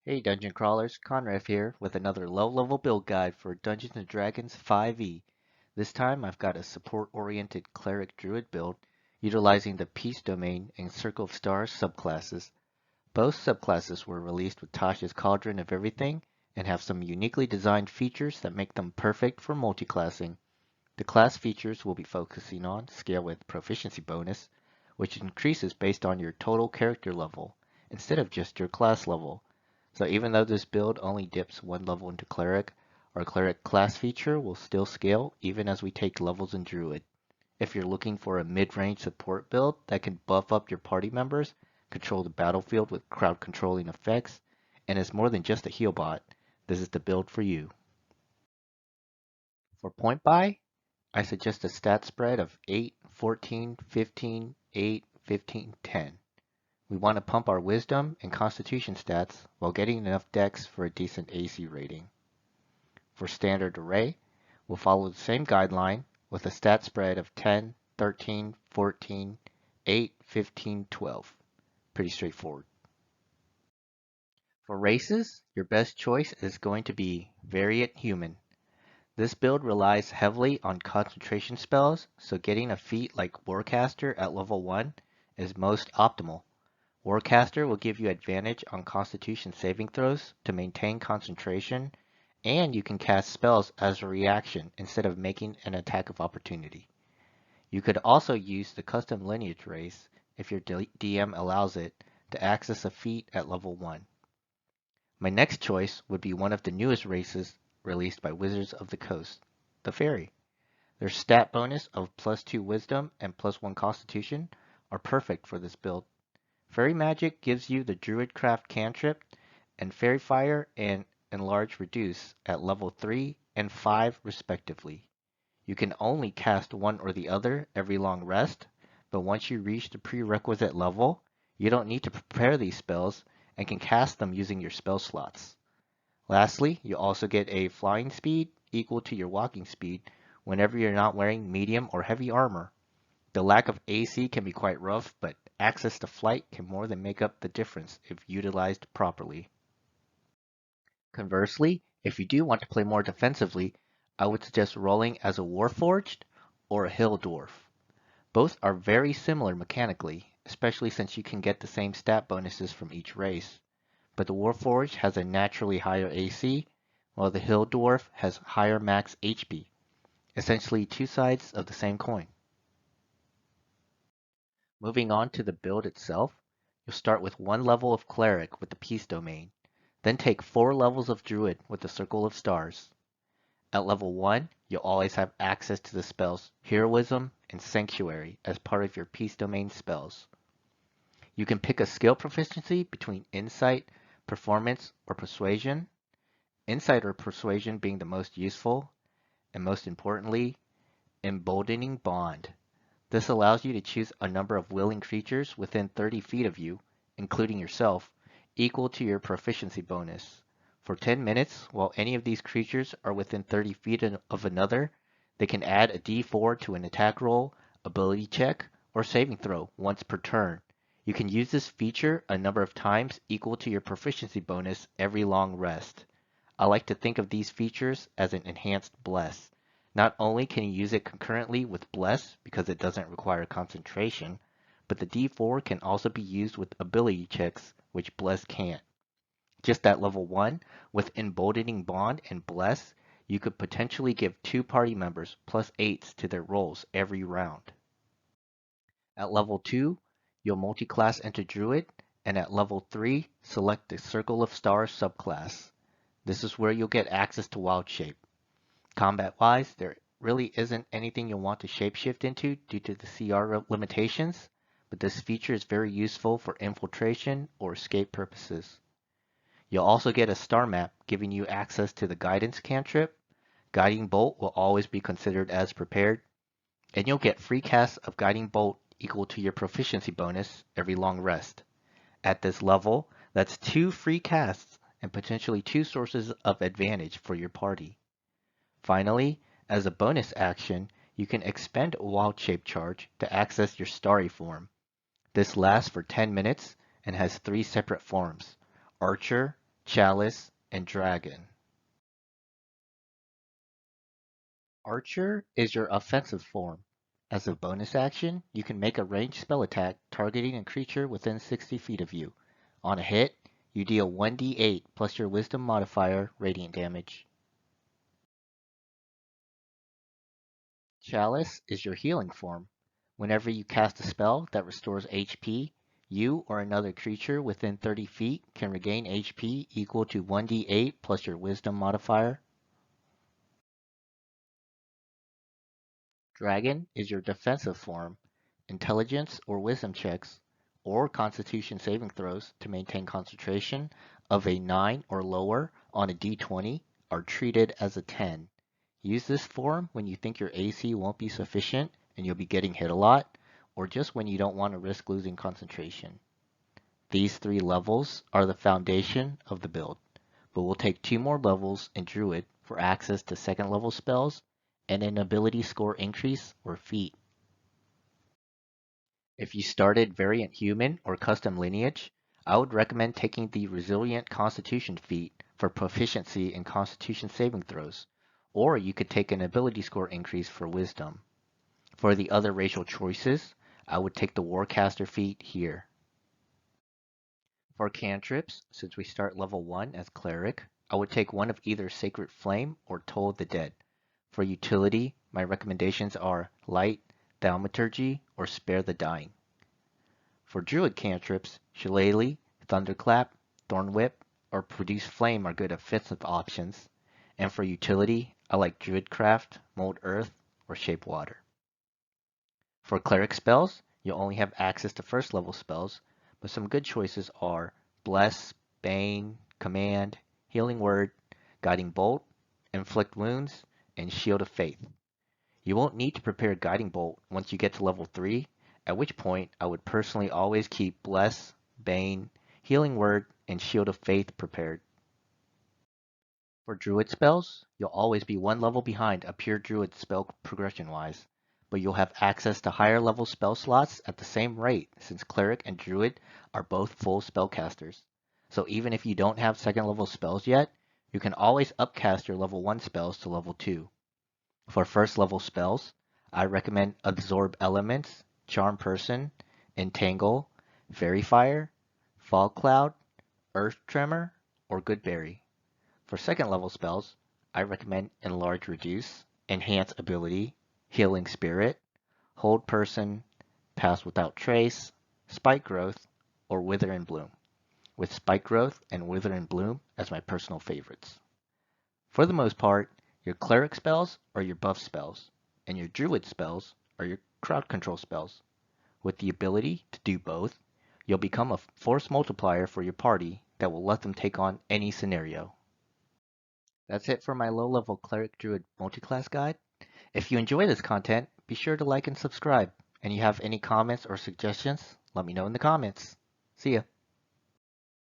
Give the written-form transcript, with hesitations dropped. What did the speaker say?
Hey Dungeon Crawlers, Conrad here with another low-level build guide for Dungeons & Dragons 5e. This time I've got a support-oriented Cleric Druid build utilizing the Peace Domain and Circle of Stars subclasses. Both subclasses were released with Tasha's Cauldron of Everything and have some uniquely designed features that make them perfect for multiclassing. The class features we'll be focusing on scale with Proficiency bonus, which increases based on your total character level instead of just your class level. So even though this build only dips one level into Cleric, our Cleric class feature will still scale even as we take levels in Druid. If you're looking for a mid-range support build that can buff up your party members, control the battlefield with crowd controlling effects, and is more than just a heal bot, this is the build for you. For point buy, I suggest a stat spread of 8, 14, 15, 8, 15, 10. We want to pump our wisdom and constitution stats while getting enough dex for a decent AC rating. For standard array, we'll follow the same guideline with a stat spread of 10, 13, 14, 8, 15, 12. Pretty straightforward. For races, your best choice is going to be Variant Human. This build relies heavily on concentration spells, so getting a feat like Warcaster at level 1 is most optimal. Warcaster will give you advantage on Constitution saving throws to maintain concentration, and you can cast spells as a reaction instead of making an attack of opportunity. You could also use the custom lineage race, if your DM allows it, to access a feat at level 1. My next choice would be one of the newest races released by Wizards of the Coast, the Fairy. Their stat bonus of +2 Wisdom and +1 Constitution are perfect for this build. Fairy Magic gives you the Druidcraft cantrip and Fairy Fire and Enlarge Reduce at level 3 and 5 respectively. You can only cast one or the other every long rest, but once you reach the prerequisite level, you don't need to prepare these spells and can cast them using your spell slots. Lastly, you also get a flying speed equal to your walking speed whenever you're not wearing medium or heavy armor. The lack of AC can be quite rough, but access to flight can more than make up the difference if utilized properly. Conversely, if you do want to play more defensively, I would suggest rolling as a Warforged or a Hill Dwarf. Both are very similar mechanically, especially since you can get the same stat bonuses from each race. But the Warforged has a naturally higher AC, while the Hill Dwarf has higher max HP. Essentially two sides of the same coin. Moving on to the build itself, you'll start with one level of Cleric with the Peace Domain, then take 4 levels of Druid with the Circle of Stars. At level 1, you'll always have access to the spells Heroism and Sanctuary as part of your Peace Domain spells. You can pick a skill proficiency between Insight, Performance, or Persuasion, Insight or Persuasion being the most useful, and most importantly, Emboldening Bond. This allows you to choose a number of willing creatures within 30 feet of you, including yourself, equal to your proficiency bonus. For 10 minutes, while any of these creatures are within 30 feet of another, they can add a d4 to an attack roll, ability check, or saving throw once per turn. You can use this feature a number of times equal to your proficiency bonus every long rest. I like to think of these features as an enhanced bless. Not only can you use it concurrently with Bless because it doesn't require concentration, but the D4 can also be used with ability checks, which Bless can't. Just at level 1, with Emboldening Bond and Bless, you could potentially give 2 party members +8s to their rolls every round. At level 2, you'll multiclass into Druid, and at level 3, select the Circle of Stars subclass. This is where you'll get access to Wild Shape. Combat-wise, there really isn't anything you'll want to shapeshift into due to the CR limitations, but this feature is very useful for infiltration or escape purposes. You'll also get a star map giving you access to the guidance cantrip. Guiding Bolt will always be considered as prepared, and you'll get free casts of Guiding Bolt equal to your proficiency bonus every long rest. At this level, that's 2 free casts and potentially 2 sources of advantage for your party. Finally, as a bonus action, you can expend a Wild Shape charge to access your Starry form. This lasts for 10 minutes and has 3 separate forms: Archer, Chalice, and Dragon. Archer is your offensive form. As a bonus action, you can make a ranged spell attack targeting a creature within 60 feet of you. On a hit, you deal 1d8 plus your wisdom modifier radiant damage. Chalice is your healing form. Whenever you cast a spell that restores HP, you or another creature within 30 feet can regain HP equal to 1d8 plus your wisdom modifier. Dragon is your defensive form. Intelligence or wisdom checks or constitution saving throws to maintain concentration of a 9 or lower on a d20 are treated as a 10. Use this form when you think your AC won't be sufficient and you'll be getting hit a lot, or just when you don't want to risk losing concentration. These 3 levels are the foundation of the build, but we'll take 2 more levels in Druid for access to second level spells and an ability score increase or feat. If you started Variant Human or Custom Lineage, I would recommend taking the Resilient Constitution feat for proficiency in Constitution saving throws, or you could take an ability score increase for Wisdom. For the other racial choices, I would take the Warcaster feat here. For cantrips, since we start level 1 as Cleric, I would take one of either Sacred Flame or Toll of the Dead. For utility, my recommendations are Light, Thaumaturgy, or Spare the Dying. For Druid cantrips, Shillelagh, Thunderclap, Thornwhip, or Produce Flame are good offensive options. And for utility, I like Druidcraft, Mold Earth, or Shape Water. For Cleric spells, you'll only have access to first level spells, but some good choices are Bless, Bane, Command, Healing Word, Guiding Bolt, Inflict Wounds, and Shield of Faith. You won't need to prepare Guiding Bolt once you get to level 3, at which point I would personally always keep Bless, Bane, Healing Word, and Shield of Faith prepared. For Druid spells, you'll always be one level behind a pure Druid spell progression-wise, but you'll have access to higher level spell slots at the same rate since Cleric and Druid are both full spellcasters. So even if you don't have second level spells yet, you can always upcast your level 1 spells to level 2. For first level spells, I recommend Absorb Elements, Charm Person, Entangle, Fairy Fire, Fog Cloud, Earth Tremor, or Goodberry. For second level spells, I recommend Enlarge Reduce, Enhance Ability, Healing Spirit, Hold Person, Pass Without Trace, Spike Growth, or Wither and Bloom, with Spike Growth and Wither and Bloom as my personal favorites. For the most part, your Cleric spells are your buff spells, and your Druid spells are your crowd control spells. With the ability to do both, you'll become a force multiplier for your party that will let them take on any scenario. That's it for my low-level Cleric Druid Multiclass guide. If you enjoy this content, be sure to like and subscribe. And you have any comments or suggestions, let me know in the comments. See ya.